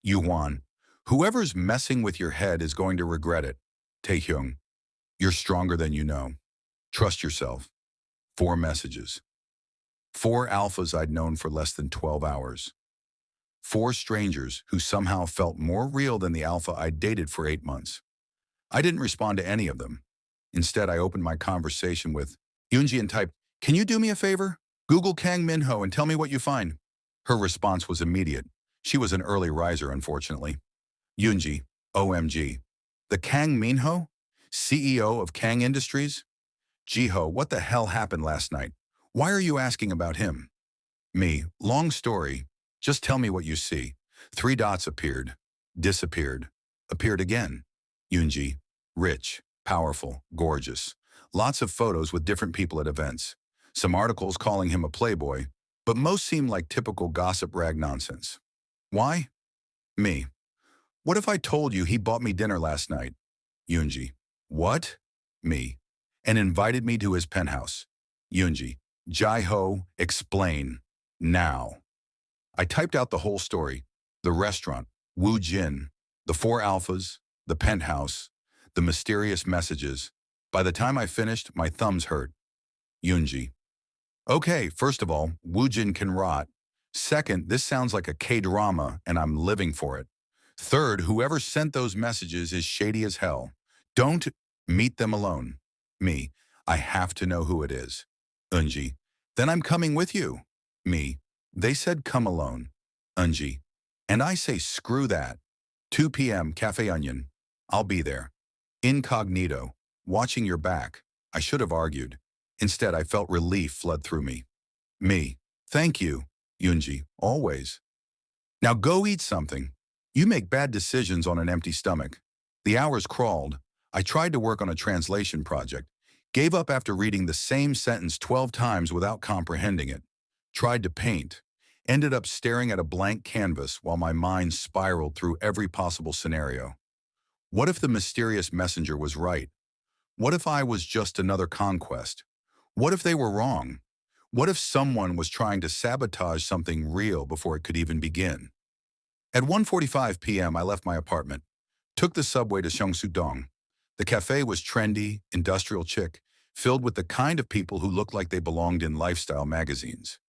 Yuan. Whoever's messing with your head is going to regret it. Taehyung. You're stronger than you know. Trust yourself. 4 messages. 4 alphas I'd known for less than 12 hours. 4 strangers who somehow felt more real than the alpha I'd dated for 8 months. I didn't respond to any of them. Instead, I opened my conversation with Yoonji and typed, Can you do me a favor? Google Kang Minho and tell me what you find. Her response was immediate. She was an early riser, unfortunately. Yoonji, OMG. The Kang Minho? CEO of Kang Industries? Jiho, what the hell happened last night? Why are you asking about him? Me, long story. Just tell me what you see. Three dots appeared, disappeared, appeared again. Yoonji, rich, powerful, gorgeous. Lots of photos with different people at events. Some articles calling him a playboy, but most seem like typical gossip rag nonsense. Why? Me. What if I told you he bought me dinner last night? Yoonji. What? Me. And invited me to his penthouse. Yoonji. Jiho, explain. Now. I typed out the whole story. The restaurant, Wu Jin, the four alphas, the penthouse, the mysterious messages. By the time I finished, my thumbs hurt. Yoonji. Okay, first of all, Wu Jin can rot. Second, this sounds like a K-drama and I'm living for it. Third, whoever sent those messages is shady as hell. Don't meet them alone. Me. I have to know who it is. Eunji. Then I'm coming with you. Me. They said come alone. Eunji. And I say screw that. 2 p.m. Cafe Onion. I'll be there. Incognito. Watching your back. I should have argued. Instead, I felt relief flood through me. Me. Thank you. Yoonji. Always. Now go eat something. You make bad decisions on an empty stomach. The hours crawled. I tried to work on a translation project. Gave up after reading the same sentence 12 times without comprehending it. Tried to paint. Ended up staring at a blank canvas while my mind spiraled through every possible scenario. What if the mysterious messenger was right? What if I was just another conquest? What if they were wrong? What if someone was trying to sabotage something real before it could even begin? At 1:45 p.m., I left my apartment. Took the subway to Seongsudong. The cafe was trendy, industrial chic, filled with the kind of people who looked like they belonged in lifestyle magazines.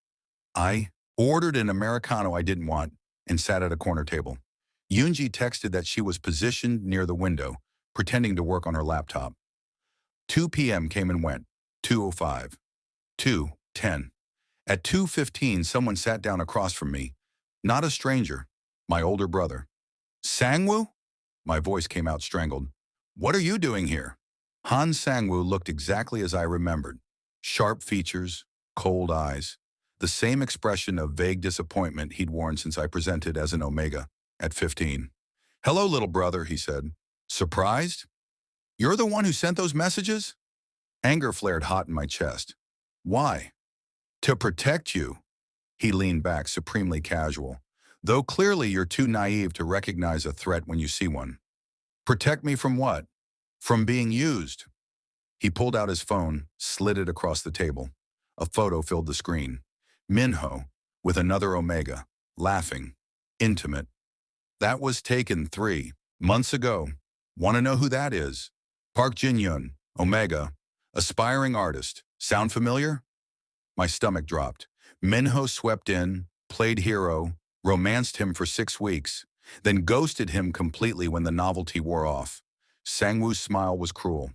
I ordered an Americano I didn't want and sat at a corner table. Yoonji texted that she was positioned near the window, pretending to work on her laptop. 2 p.m. came and went. 2:05. 2:10. At 2:15, someone sat down across from me. Not a stranger, my older brother. Sangwoo? My voice came out strangled. What are you doing here? Han Sangwoo looked exactly as I remembered. Sharp features, cold eyes, the same expression of vague disappointment he'd worn since I presented as an Omega at 15. Hello, little brother, he said. Surprised? You're the one who sent those messages? Anger flared hot in my chest. Why? To protect you. He leaned back, supremely casual. Though clearly you're too naive to recognize a threat when you see one. Protect me from what? From being used. He pulled out his phone, slid it across the table. A photo filled the screen. Minho, with another Omega, laughing, intimate. That was taken 3 months ago. Want to know who that is? Park Jin-yoon, Omega, aspiring artist. Sound familiar? My stomach dropped. Minho swept in, played hero, romanced him for 6 weeks, then ghosted him completely when the novelty wore off. Sangwoo's smile was cruel.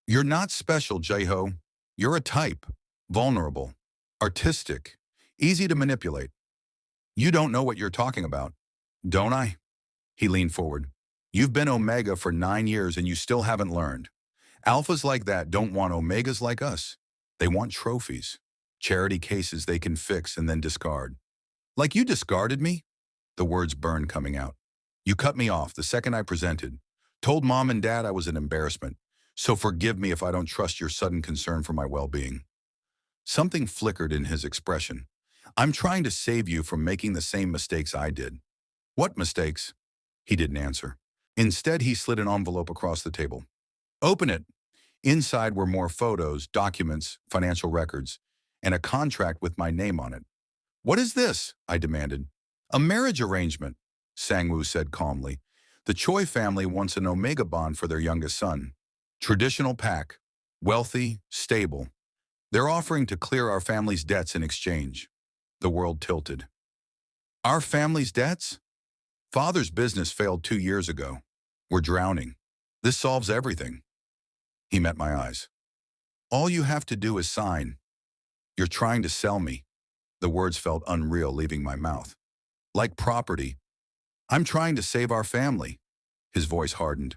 You're not special, Jiho. You're a type. Vulnerable. Artistic. Easy to manipulate. You don't know what you're talking about. Don't I? He leaned forward. You've been Omega for 9 years and you still haven't learned. Alphas like that don't want Omegas like us. They want trophies. Charity cases they can fix and then discard. Like you discarded me? The words burned coming out. You cut me off the second I presented. Told mom and dad I was an embarrassment. So forgive me if I don't trust your sudden concern for my well-being. Something flickered in his expression. I'm trying to save you from making the same mistakes I did. What mistakes? He didn't answer. Instead, he slid an envelope across the table. Open it. Inside were more photos, documents, financial records, and a contract with my name on it. What is this? I demanded. A marriage arrangement, Sangwoo said calmly. The Choi family wants an Omega bond for their youngest son. Traditional pack. Wealthy, stable. They're offering to clear our family's debts in exchange. The world tilted. Our family's debts? Father's business failed 2 years ago. We're drowning. This solves everything. He met my eyes. All you have to do is sign. You're trying to sell me. The words felt unreal leaving my mouth. Like property. I'm trying to save our family. His voice hardened.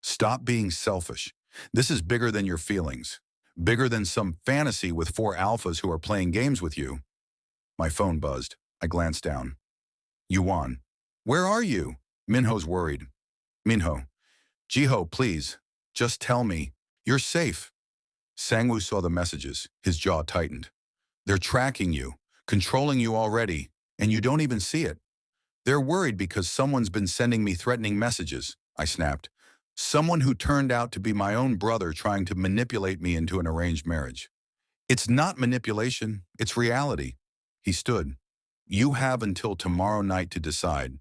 Stop being selfish. This is bigger than your feelings. Bigger than some fantasy with four alphas who are playing games with you. My phone buzzed. I glanced down. Yuan. Where are you? Minho's worried. Minho. Jiho, please. Just tell me. You're safe. Sangwoo saw the messages. His jaw tightened. They're tracking you, controlling you already, and you don't even see it. They're worried because someone's been sending me threatening messages, I snapped. Someone who turned out to be my own brother trying to manipulate me into an arranged marriage. It's not manipulation, it's reality. He stood. You have until tomorrow night to decide.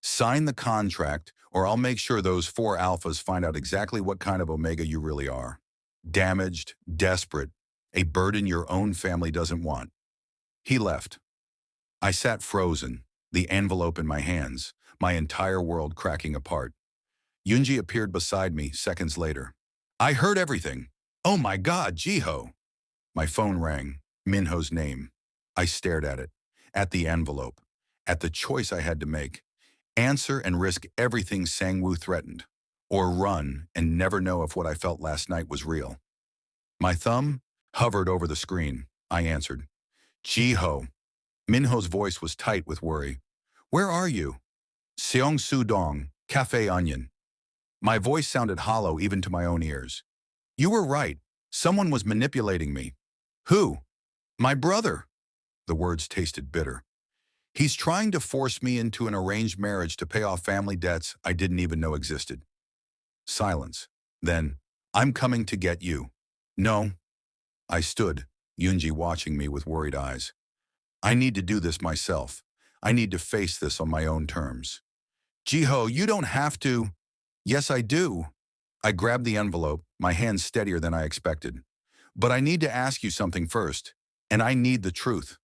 Sign the contract, or I'll make sure those four alphas find out exactly what kind of Omega you really are. Damaged, desperate, a burden your own family doesn't want. He left. I sat frozen, the envelope in my hands, my entire world cracking apart. Yoonji appeared beside me seconds later. I heard everything. Oh my God, Jiho. My phone rang, Minho's name. I stared at the envelope, at the choice I had to make. Answer and risk everything Sangwoo threatened, or run and never know if what I felt last night was real. My thumb hovered over the screen. I answered. Jiho. Minho's voice was tight with worry. Where are you? Seong-su-dong, Cafe Onion. My voice sounded hollow even to my own ears. You were right. Someone was manipulating me. Who? My brother. The words tasted bitter. He's trying to force me into an arranged marriage to pay off family debts I didn't even know existed. Silence. Then, I'm coming to get you. No. I stood, Yoonji watching me with worried eyes. I need to do this myself. I need to face this on my own terms. Jiho, you don't have to. Yes, I do. I grabbed the envelope, my hand steadier than I expected. But I need to ask you something first, and I need the truth.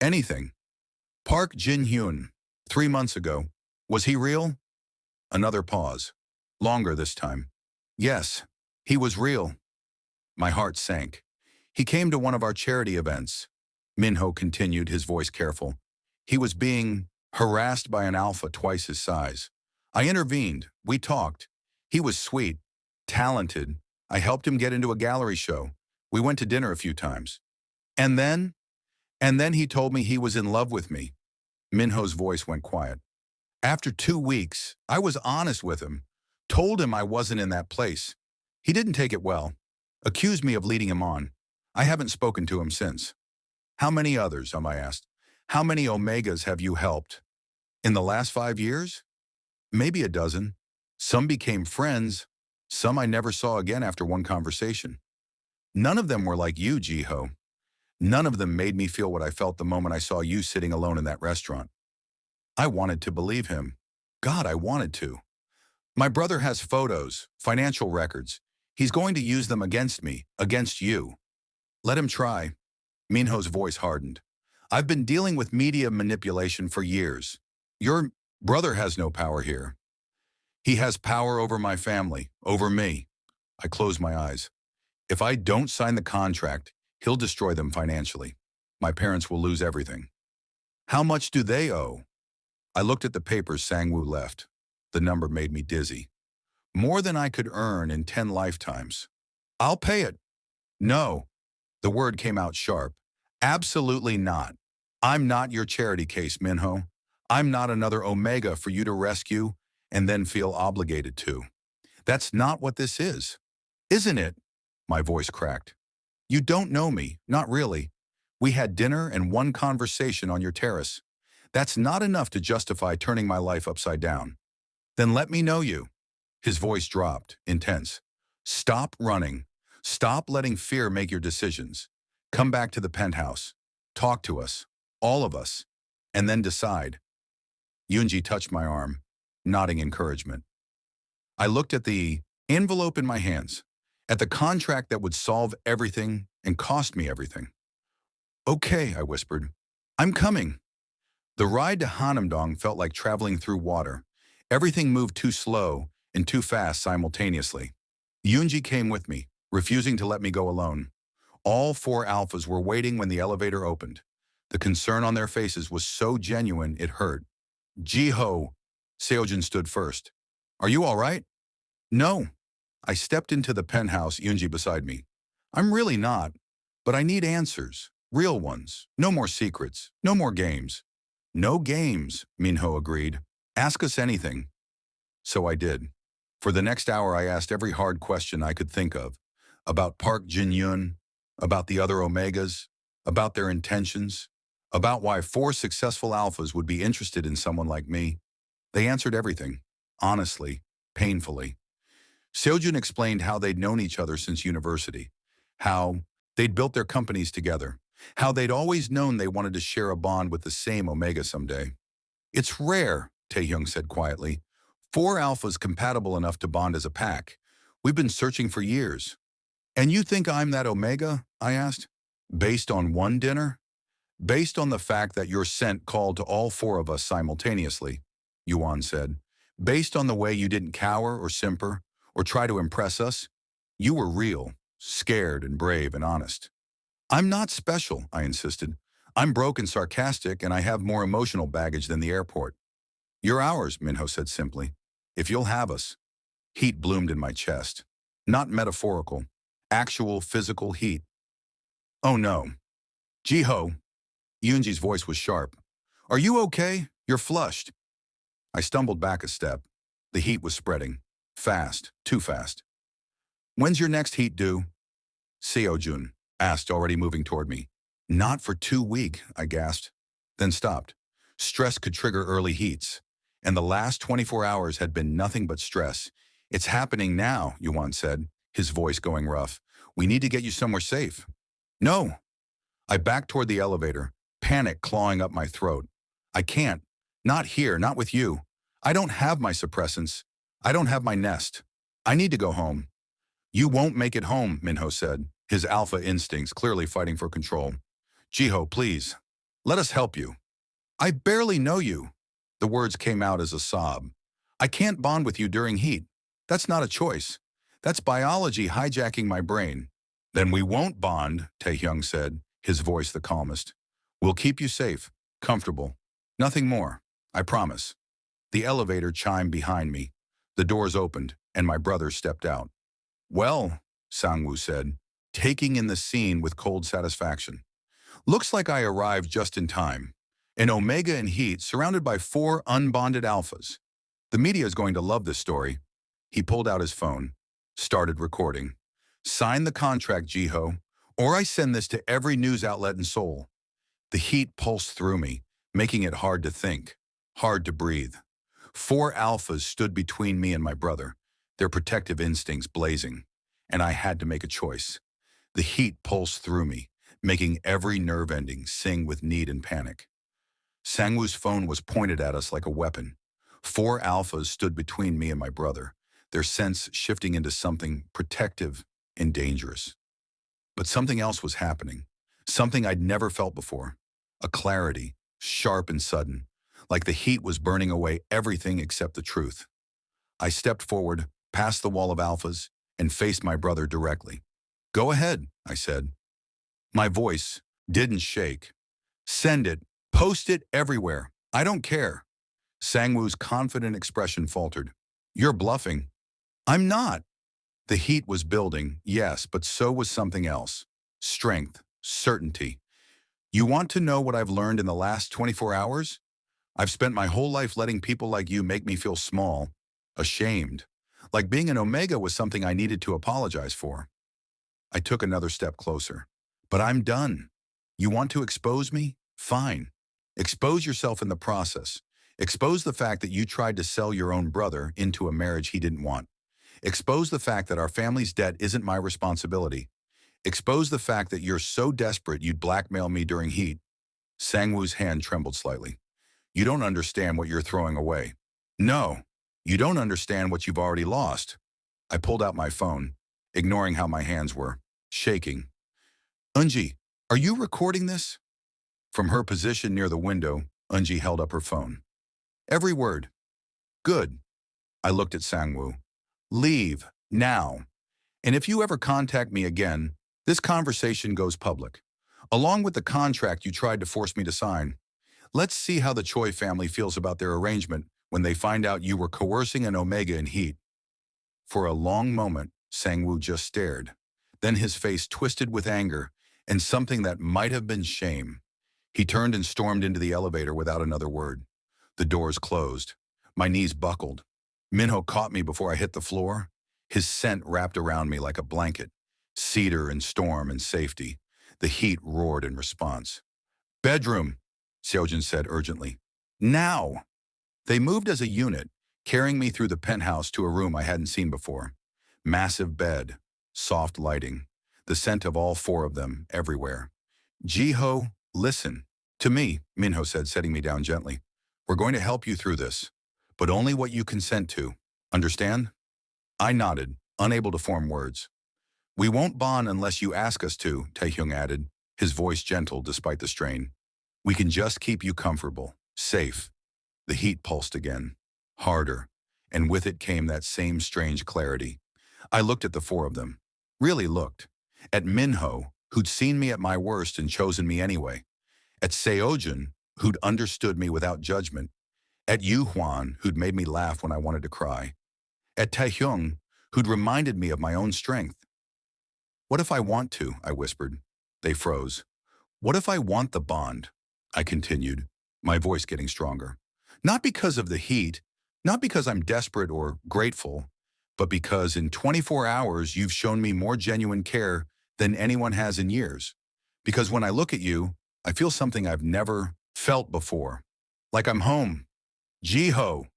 Anything. Park Jin-hyun, 3 months ago. Was he real? Another pause. Longer this time. Yes, he was real. My heart sank. He came to one of our charity events. Minho continued, his voice careful. He was being harassed by an alpha twice his size. I intervened. We talked. He was sweet, talented. I helped him get into a gallery show. We went to dinner a few times. And then he told me he was in love with me. Minho's voice went quiet. After 2 weeks, I was honest with him, told him I wasn't in that place. He didn't take it well, accused me of leading him on. I haven't spoken to him since. How many others, I asked? How many Omegas have you helped? In the last 5 years? Maybe a dozen. Some became friends. Some I never saw again after one conversation. None of them were like you, Jiho. None of them made me feel what I felt the moment I saw you sitting alone in that restaurant. I wanted to believe him. God, I wanted to. My brother has photos, financial records. He's going to use them against me, against you. Let him try. Minho's voice hardened. I've been dealing with media manipulation for years. Your brother has no power here. He has power over my family, over me. I closed my eyes. If I don't sign the contract, he'll destroy them financially. My parents will lose everything. How much do they owe? I looked at the papers Sangwoo left. The number made me dizzy. More than I could earn in 10 lifetimes. I'll pay it. No. The word came out sharp. Absolutely not. I'm not your charity case, Minho. I'm not another Omega for you to rescue and then feel obligated to. That's not what this is. Isn't it? My voice cracked. You don't know me, not really. We had dinner and one conversation on your terrace. That's not enough to justify turning my life upside down. Then let me know you. His voice dropped, intense. Stop running. Stop letting fear make your decisions. Come back to the penthouse. Talk to us, all of us, and then decide. Yoonji touched my arm, nodding encouragement. I looked at the envelope in my hands, at the contract that would solve everything and cost me everything. Okay, I whispered. I'm coming. The ride to Hanamdong felt like traveling through water. Everything moved too slow and too fast simultaneously. Yoonji came with me, refusing to let me go alone. All 4 alphas were waiting when the elevator opened. The concern on their faces was so genuine it hurt. Jiho, Seojin stood first. Are you all right? No. I stepped into the penthouse, Yunji beside me. I'm really not, but I need answers. Real ones. No more secrets. No more games. No games, Minho agreed. Ask us anything. So I did. For the next hour, I asked every hard question I could think of. About Park Jin-yoon, about the other Omegas, about their intentions, about why 4 successful alphas would be interested in someone like me. They answered everything. Honestly. Painfully. Seojun explained how they'd known each other since university. How they'd built their companies together. How they'd always known they wanted to share a bond with the same Omega someday. It's rare, Taehyung said quietly. 4 alphas compatible enough to bond as a pack. We've been searching for years. And you think I'm that Omega? I asked. Based on one dinner? Based on the fact that your scent called to all 4 of us simultaneously, Yuan said. Based on the way you didn't cower or simper or try to impress us, you were real, scared and brave and honest. I'm not special, I insisted. I'm broke and sarcastic, and I have more emotional baggage than the airport. You're ours, Minho said simply. If you'll have us. Heat bloomed in my chest. Not metaphorical. Actual physical heat. Oh no. Jiho. Yoonji's voice was sharp. Are you okay? You're flushed. I stumbled back a step. The heat was spreading. Fast. Too fast. When's your next heat due? Seojun asked, already moving toward me. Not for 2 weeks, I gasped, then stopped. Stress could trigger early heats, and the last 24 hours had been nothing but stress. It's happening now, Yuan said, his voice going rough. We need to get you somewhere safe. No. I backed toward the elevator, panic clawing up my throat. I can't. Not here, not with you. I don't have my suppressants. I don't have my nest. I need to go home. You won't make it home, Minho said, his alpha instincts clearly fighting for control. Jiho, please. Let us help you. I barely know you. The words came out as a sob. I can't bond with you during heat. That's not a choice. That's biology hijacking my brain. Then we won't bond, Taehyung said, his voice the calmest. We'll keep you safe, comfortable. Nothing more. I promise. The elevator chimed behind me. The doors opened, and my brother stepped out. Well, Sangwoo said, taking in the scene with cold satisfaction. Looks like I arrived just in time. An Omega in heat surrounded by 4 unbonded alphas. The media is going to love this story. He pulled out his phone, started recording. Sign the contract, Jiho, or I send this to every news outlet in Seoul. The heat pulsed through me, making it hard to think, hard to breathe. 4 alphas stood between me and my brother, their protective instincts blazing, and I had to make a choice. The heat pulsed through me, making every nerve ending sing with need and panic. Sangwoo's phone was pointed at us like a weapon. 4 alphas stood between me and my brother, their sense shifting into something protective and dangerous. But something else was happening, something I'd never felt before. A clarity, sharp and sudden, like the heat was burning away everything except the truth. I stepped forward, past the wall of alphas, and faced my brother directly. Go ahead, I said. My voice didn't shake. Send it, post it everywhere. I don't care. Sangwoo's confident expression faltered. You're bluffing. I'm not. The heat was building, yes, but so was something else. Strength, certainty. You want to know what I've learned in the last 24 hours? I've spent my whole life letting people like you make me feel small, ashamed, like being an Omega was something I needed to apologize for. I took another step closer. But I'm done. You want to expose me? Fine. Expose yourself in the process. Expose the fact that you tried to sell your own brother into a marriage he didn't want. Expose the fact that our family's debt isn't my responsibility. Expose the fact that you're so desperate you'd blackmail me during heat. Sangwoo's hand trembled slightly. You don't understand what you're throwing away. No, you don't understand what you've already lost. I pulled out my phone, ignoring how my hands were, shaking. Unji, are you recording this? From her position near the window, Unji held up her phone. Every word. Good. I looked at Sangwoo. Leave, now. And if you ever contact me again, this conversation goes public, along with the contract you tried to force me to sign. Let's see how the Choi family feels about their arrangement when they find out you were coercing an Omega in heat. For a long moment, Sang-woo just stared. Then his face twisted with anger and something that might have been shame. He turned and stormed into the elevator without another word. The doors closed. My knees buckled. Minho caught me before I hit the floor. His scent wrapped around me like a blanket. Cedar and storm and safety. The heat roared in response. "Bedroom," Seojin said urgently. "Now!" They moved as a unit, carrying me through the penthouse to a room I hadn't seen before. Massive bed, soft lighting, the scent of all four of them everywhere. "Jiho, listen. To me," Minho said, setting me down gently. "We're going to help you through this, but only what you consent to. Understand?" I nodded, unable to form words. "We won't bond unless you ask us to," Taehyung added, his voice gentle despite the strain. "We can just keep you comfortable, safe." The heat pulsed again, harder, and with it came that same strange clarity. I looked at the four of them. Really looked. At Minho, who'd seen me at my worst and chosen me anyway. At Seojin, who'd understood me without judgment. At Yuhwan, who'd made me laugh when I wanted to cry. At Taehyung, who'd reminded me of my own strength. "What if I want to?" I whispered. They froze. "What if I want the bond?" I continued, my voice getting stronger. "Not because of the heat, not because I'm desperate or grateful, but because in 24 hours you've shown me more genuine care than anyone has in years. Because when I look at you, I feel something I've never felt before. Like I'm home." "Jiho,"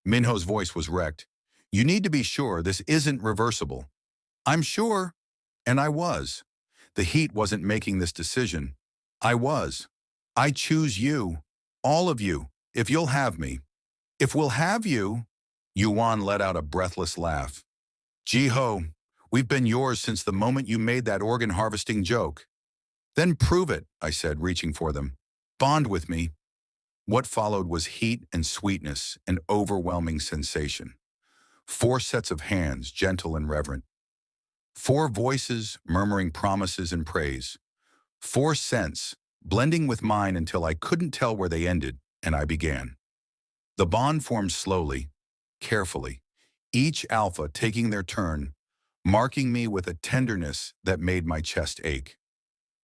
Minho's voice was wrecked. "You need to be sure this isn't reversible." "I'm sure." And I was. The heat wasn't making this decision. I was. "I choose you. All of you. If you'll have me." "If we'll have you," Yuan let out a breathless laugh. "Jiho, we've been yours since the moment you made that organ harvesting joke." "Then prove it," I said, reaching for them. "Bond with me." What followed was heat and sweetness and overwhelming sensation. Four sets of hands, gentle and reverent. Four voices murmuring promises and praise. Four scents, blending with mine until I couldn't tell where they ended, and I began. The bond formed slowly, carefully, each alpha taking their turn, marking me with a tenderness that made my chest ache.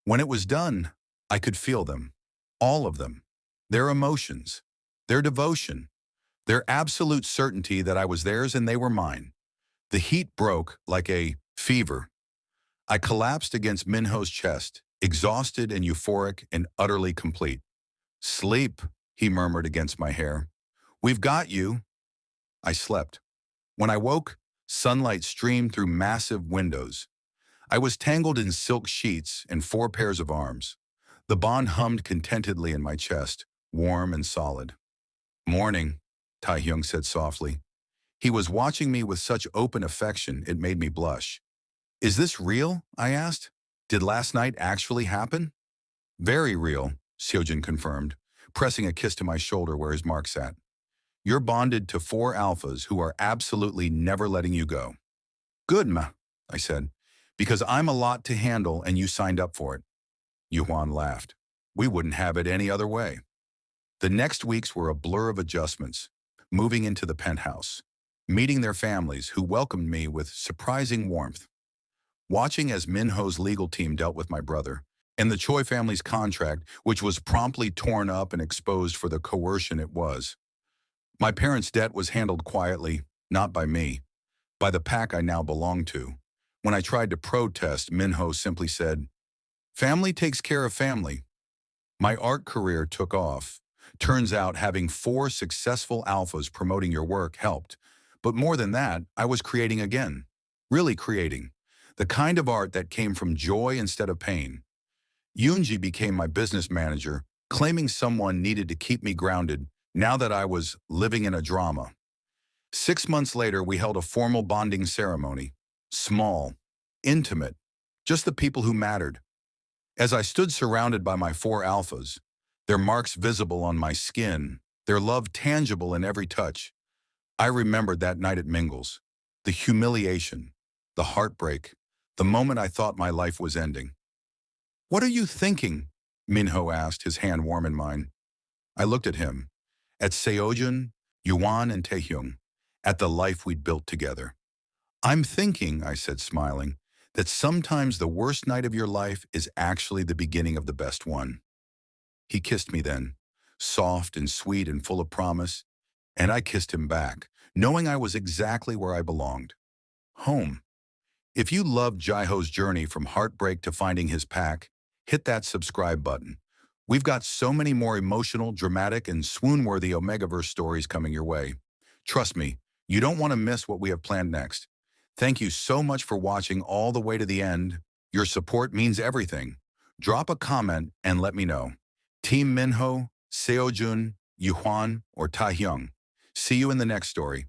When it was done, I could feel them, all of them, their emotions, their devotion, their absolute certainty that I was theirs and they were mine. The heat broke like a fever. I collapsed against Minho's chest, exhausted and euphoric and utterly complete. "Sleep," he murmured against my hair. "We've got you." I slept. When I woke, sunlight streamed through massive windows. I was tangled in silk sheets and 4 pairs of arms. The bond hummed contentedly in my chest, warm and solid. "Morning," Taehyung said softly. He was watching me with such open affection it made me blush. "Is this real?" I asked. "Did last night actually happen?" "Very real," Seojin confirmed, pressing a kiss to my shoulder where his mark sat. "You're bonded to 4 alphas who are absolutely never letting you go." "Good, ma," I said, "because I'm a lot to handle and you signed up for it." Yuan laughed. "We wouldn't have it any other way." The next weeks were a blur of adjustments, moving into the penthouse, meeting their families who welcomed me with surprising warmth, watching as Minho's legal team dealt with my brother, and the Choi family's contract, which was promptly torn up and exposed for the coercion it was. My parents' debt was handled quietly, not by me, by the pack I now belonged to. When I tried to protest, Minho simply said, "Family takes care of family." My art career took off. Turns out having 4 successful alphas promoting your work helped. But more than that, I was creating again. Really creating. The kind of art that came from joy instead of pain. Yoonji became my business manager, claiming someone needed to keep me grounded now that I was living in a drama. 6 months later, we held a formal bonding ceremony. Small, intimate, just the people who mattered. As I stood surrounded by my 4 alphas, their marks visible on my skin, their love tangible in every touch, I remembered that night at Mingles, the humiliation, the heartbreak, the moment I thought my life was ending. "What are you thinking?" Minho asked, his hand warm in mine. I looked at him, at Seojin, Yuan, and Taehyung, at the life we'd built together. I'm thinking, I said, smiling, that sometimes the worst night of your life is actually the beginning of the best one. He kissed me then, soft and sweet and full of promise, and I kissed him back, knowing I was exactly where I belonged. Home. If you loved Jiho's journey from heartbreak to finding his pack, hit that subscribe button. We've got so many more emotional, dramatic, and swoon-worthy Omegaverse stories coming your way. Trust me, you don't want to miss what we have planned next. Thank you so much for watching all the way to the end. Your support means everything. Drop a comment and let me know. Team Minho, Seojun, Yuhwan, or Taehyung. See you in the next story.